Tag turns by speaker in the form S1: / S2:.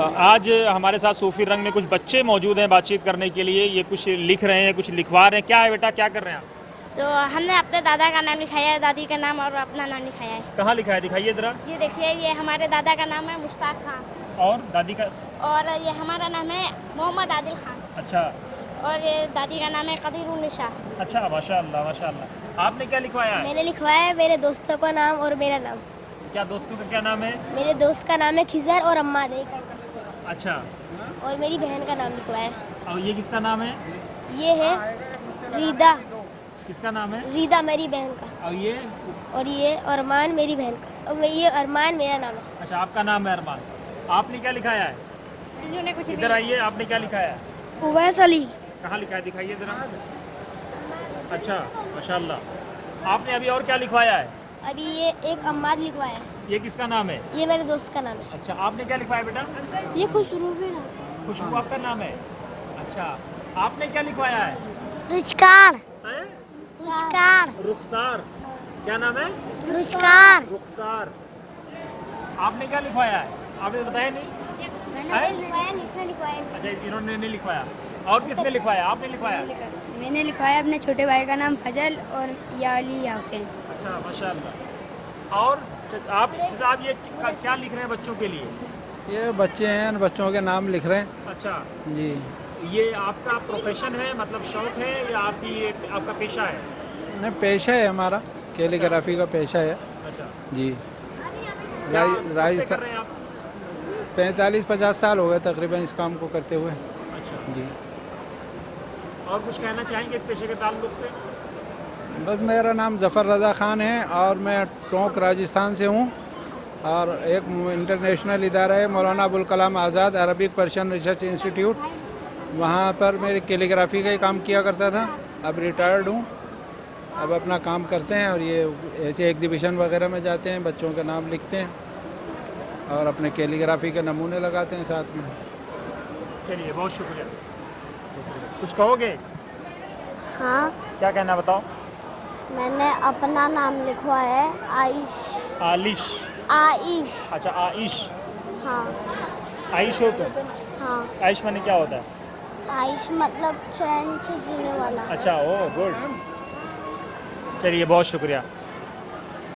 S1: आज हमारे साथ सूफी रंग में कुछ बच्चे मौजूद हैं बातचीत करने के लिए। ये कुछ लिख रहे हैं, कुछ लिखवा रहे हैं। क्या है बेटा, क्या कर रहे हैं आप?
S2: तो हमने अपने दादा का नाम लिखाया है, दादी का नाम और अपना नाम लिखाया है।
S1: कहाँ लिखा है, दिखाइए जरा।
S2: ये देखिए, ये हमारे दादा का नाम है मुश्ताक खान
S1: और दादी का?
S2: और ये हमारा नाम है मोहम्मद आदिल खान
S1: अच्छा
S2: और ये दादी का नाम है कदीरुन्निसा।
S1: अच्छा, माशाअल्लाह माशाअल्लाह। आपने क्या लिखवाया है?
S2: मैंने लिखवाया है मेरे दोस्तों का नाम और मेरा नाम।
S1: क्या दोस्तों का क्या नाम है?
S2: मेरे दोस्त का नाम है खिजर और अम्मा दे
S1: अच्छा,
S2: और मेरी बहन का नाम लिखवाया है।
S1: और ये किसका नाम है?
S2: ये है रीदा।
S1: किसका नाम है?
S2: रीदा मेरी बहन का।
S1: और
S2: ये अरमान मेरी बहन का और ये अरमान मेरा नाम है।
S1: अच्छा, आपका नाम है अरमान। आपने क्या लिखाया है?
S2: इन्होंने कुछ
S1: इधर आइए, आपने क्या लिखाया है?
S2: उवैस अली।
S1: कहाँ लिखा है, दिखाइए जरा। अच्छा माशाअल्लाह। आपने अभी और क्या लिखवाया है?
S2: अभी ये एक अम्माद लिखवाया है।
S1: ये किसका नाम है?
S2: ये मेरे दोस्त का नाम है।
S1: अच्छा, आपने क्या लिखवाया बेटा?
S2: ये खुशरू भी नाम।
S1: खुशबू आपका नाम है? अच्छा, आपने क्या लिखवाया है?
S2: रुचकार।
S1: हैं?
S2: रुचकार।
S1: रुखसार। क्या नाम है?
S2: रुचकार।
S1: रुखसार। आपने क्या लिखवाया है? आपने बताया नहीं।
S2: लिखवाया।
S1: अच्छा, इन्होंने नहीं लिखवाया। और किसने लिखवाया? आपने लिखवाया?
S2: मैंने लिखवाया अपने छोटे भाई का नाम फजल और या अली या हुसैन।
S1: अच्छा माशाअल्लाह। और आप ये क्या लिख रहे हैं बच्चों के लिए?
S3: ये बच्चे हैं, बच्चों के नाम लिख रहे हैं
S1: अच्छा,
S3: जी।
S1: ये आपका प्रोफेशन है, मतलब शौक है या आपका पेशा है?
S3: नहीं, पेशा है हमारा, कैलीग्राफी का पेशा है
S1: अच्छा,
S3: जी।
S1: कब से कर
S3: राजस्थान
S1: रहे हैं आप?
S3: 45-50 साल हो गए तकरीबन इस काम को करते हुए
S1: अच्छा,
S3: जी।
S1: और कुछ कहना चाहेंगे इस पेशे के ताल्लुक से?
S3: बस मेरा नाम ज़फ़र रज़ा ख़ान है और मैं टोंक राजस्थान से हूँ और एक इंटरनेशनल इदारा है Maulana Abul Kalam Azad Arabic Persian research institute, वहाँ पर मेरे कैलीग्राफी का ही काम किया करता था। अब रिटायर्ड हूँ, अब अपना काम करते हैं और ये ऐसे एग्जीबिशन वगैरह में जाते हैं, बच्चों के नाम लिखते हैं और अपने कैलीग्राफी के नमूने लगाते हैं साथ में।
S1: चलिए, बहुत शुक्रिया। कुछ कहोगे?
S2: हाँ,
S1: क्या कहना, बताओ।
S2: मैंने अपना नाम लिखवाया है आइश।
S1: आलिश।
S2: आइश।
S1: अच्छा, आइश।
S2: हाँ
S1: आइश हो तुम?
S2: हाँ।
S1: आइश माने क्या होता है?
S2: आइश मतलब चैन से जीने वाला।
S1: अच्छा, ओ गुड। चलिए, बहुत शुक्रिया।